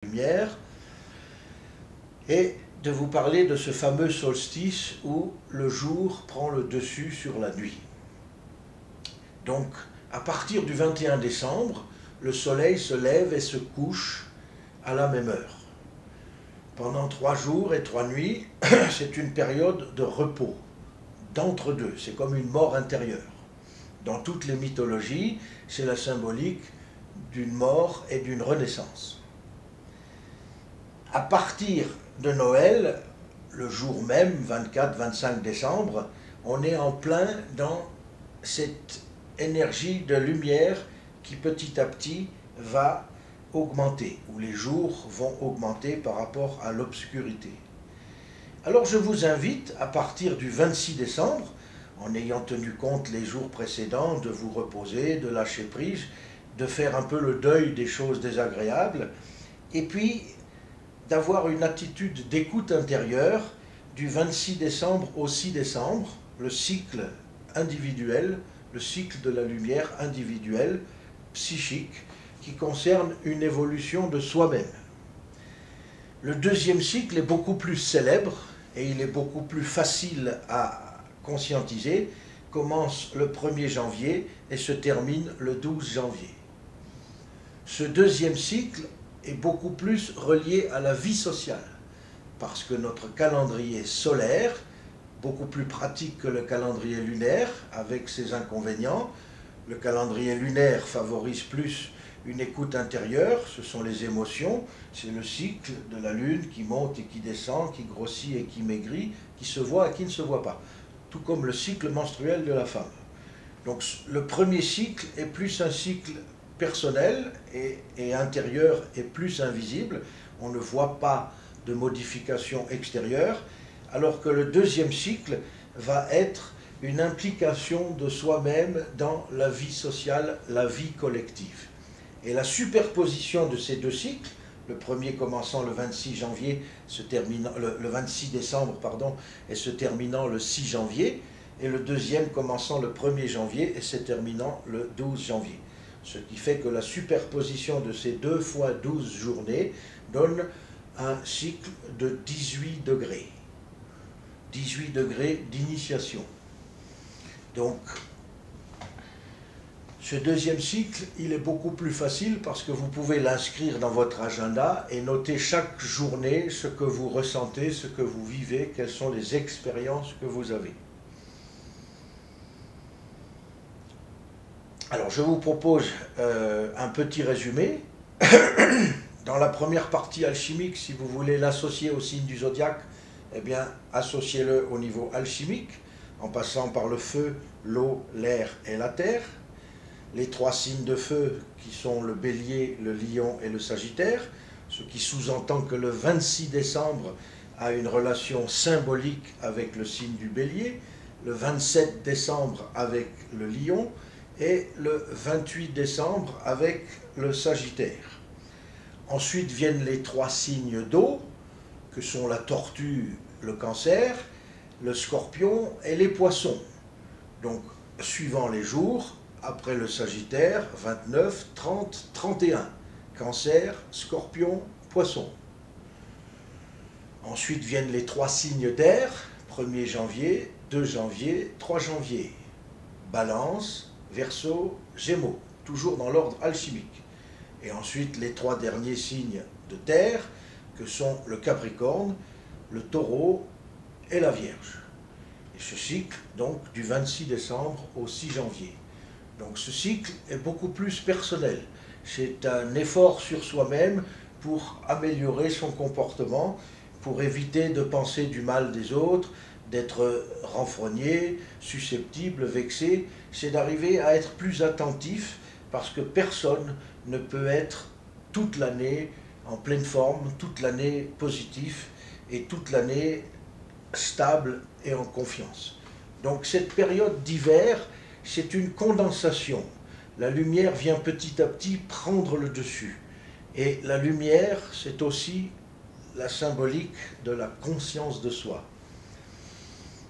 lumière et de vous parler de ce fameux solstice où le jour prend le dessus sur la nuit. Donc, à partir du 21 décembre, le soleil se lève et se couche à la même heure. Pendant 3 jours et 3 nuits, c'est une période de repos, d'entre-deux, c'est comme une mort intérieure. Dans toutes les mythologies, c'est la symbolique d'une mort et d'une renaissance. À partir de Noël, le jour même, 24-25 décembre, on est en plein dans cette énergie de lumière qui petit à petit va augmenter, où les jours vont augmenter par rapport à l'obscurité. Alors je vous invite, à partir du 26 décembre, en ayant tenu compte les jours précédents, de vous reposer, de lâcher prise, de faire un peu le deuil des choses désagréables, et puis d'avoir une attitude d'écoute intérieure du 26 décembre au 6 décembre, le cycle individuel, le cycle de la lumière individuelle, psychique, qui concerne une évolution de soi-même. Le deuxième cycle est beaucoup plus célèbre et il est beaucoup plus facile à conscientiser, commence le 1er janvier et se termine le 12 janvier. Ce deuxième cycle est beaucoup plus relié à la vie sociale, parce que notre calendrier solaire, beaucoup plus pratique que le calendrier lunaire, avec ses inconvénients. Le calendrier lunaire favorise plus une écoute intérieure, ce sont les émotions, c'est le cycle de la lune qui monte et qui descend, qui grossit et qui maigrit, qui se voit et qui ne se voit pas, tout comme le cycle menstruel de la femme. Donc le premier cycle est plus un cycle personnel et intérieur et plus invisible, on ne voit pas de modification extérieure, alors que le deuxième cycle va être une implication de soi-même dans la vie sociale, la vie collective. Et la superposition de ces deux cycles, le premier commençant le 26 janvier, le 26 décembre pardon, et se terminant le 6 janvier, et le deuxième commençant le 1er janvier et se terminant le 12 janvier. Ce qui fait que la superposition de ces 2 fois 12 journées donne un cycle de 18 degrés. 18 degrés d'initiation. Donc, ce deuxième cycle, il est beaucoup plus facile parce que vous pouvez l'inscrire dans votre agenda et noter chaque journée ce que vous ressentez, ce que vous vivez, quelles sont les expériences que vous avez. Alors, je vous propose un petit résumé. Dans la première partie alchimique, si vous voulez l'associer au signe du zodiaque, eh bien, associez-le au niveau alchimique, en passant par le feu, l'eau, l'air et la terre. Les 3 signes de feu qui sont le bélier, le lion et le sagittaire, ce qui sous-entend que le 26 décembre a une relation symbolique avec le signe du bélier, le 27 décembre avec le lion, et le 28 décembre avec le Sagittaire. Ensuite viennent les 3 signes d'eau, que sont la tortue, le cancer, le scorpion et les poissons. Donc, suivant les jours, après le Sagittaire, 29, 30, 31. Cancer, scorpion, poisson. Ensuite viennent les 3 signes d'air, 1er janvier, 2 janvier, 3 janvier. Balance, Verseau, Gémeaux, toujours dans l'ordre alchimique. Et ensuite les 3 derniers signes de terre, que sont le Capricorne, le Taureau et la Vierge. Et ce cycle, donc, du 26 décembre au 6 janvier. Donc ce cycle est beaucoup plus personnel. C'est un effort sur soi-même pour améliorer son comportement, pour éviter de penser du mal des autres, d'être renfrogné, susceptible, vexé, c'est d'arriver à être plus attentif parce que personne ne peut être toute l'année en pleine forme, toute l'année positif et toute l'année stable et en confiance. Donc cette période d'hiver, c'est une condensation. La lumière vient petit à petit prendre le dessus. Et la lumière, c'est aussi la symbolique de la conscience de soi.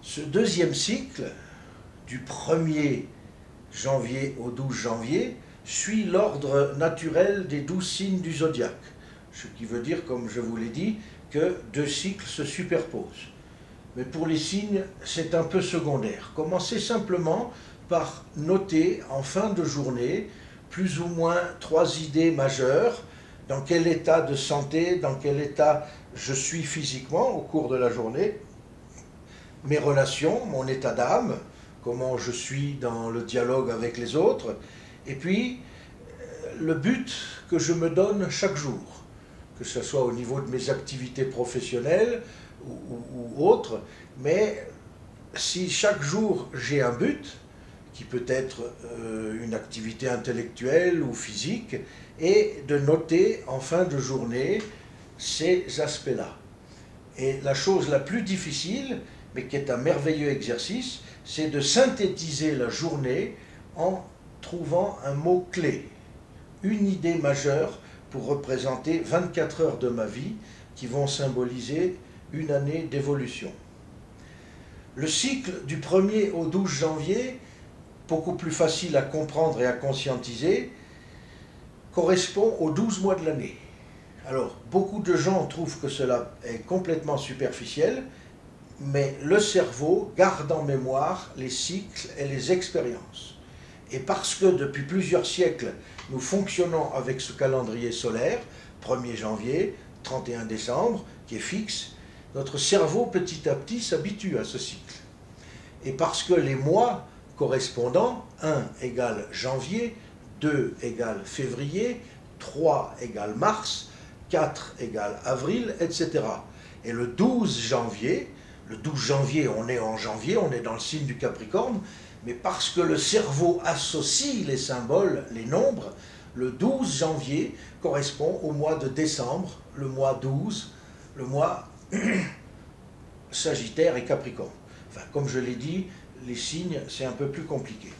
Ce deuxième cycle, du 1er janvier au 12 janvier, suit l'ordre naturel des 12 signes du zodiaque. ce qui veut dire, comme je vous l'ai dit, que deux cycles se superposent. Mais pour les signes, c'est un peu secondaire. Commencez simplement par noter en fin de journée plus ou moins 3 idées majeures. Dans quel état de santé, dans quel état je suis physiquement au cours de la journée, mes relations, mon état d'âme, comment je suis dans le dialogue avec les autres, et puis le but que je me donne chaque jour, que ce soit au niveau de mes activités professionnelles ou autres, mais si chaque jour j'ai un but, qui peut être une activité intellectuelle ou physique, et de noter en fin de journée ces aspects-là. Et la chose la plus difficile, mais qui est un merveilleux exercice, c'est de synthétiser la journée en trouvant un mot-clé, une idée majeure pour représenter 24 heures de ma vie qui vont symboliser une année d'évolution. Le cycle du 1er au 12 janvier, beaucoup plus facile à comprendre et à conscientiser, correspond aux 12 mois de l'année. Alors, beaucoup de gens trouvent que cela est complètement superficiel, mais le cerveau garde en mémoire les cycles et les expériences. Et parce que depuis plusieurs siècles, nous fonctionnons avec ce calendrier solaire, 1er janvier, 31 décembre, qui est fixe, notre cerveau petit à petit s'habitue à ce cycle. Et parce que les mois correspondants, 1 égale janvier, 2 égale février, 3 égale mars, 4 égale avril, etc. Et le 12 janvier, on est en janvier, on est dans le signe du Capricorne, mais parce que le cerveau associe les symboles, les nombres, le 12 janvier correspond au mois de décembre, le mois 12, le mois Sagittaire et Capricorne. Enfin, comme je l'ai dit, les signes, c'est un peu plus compliqué.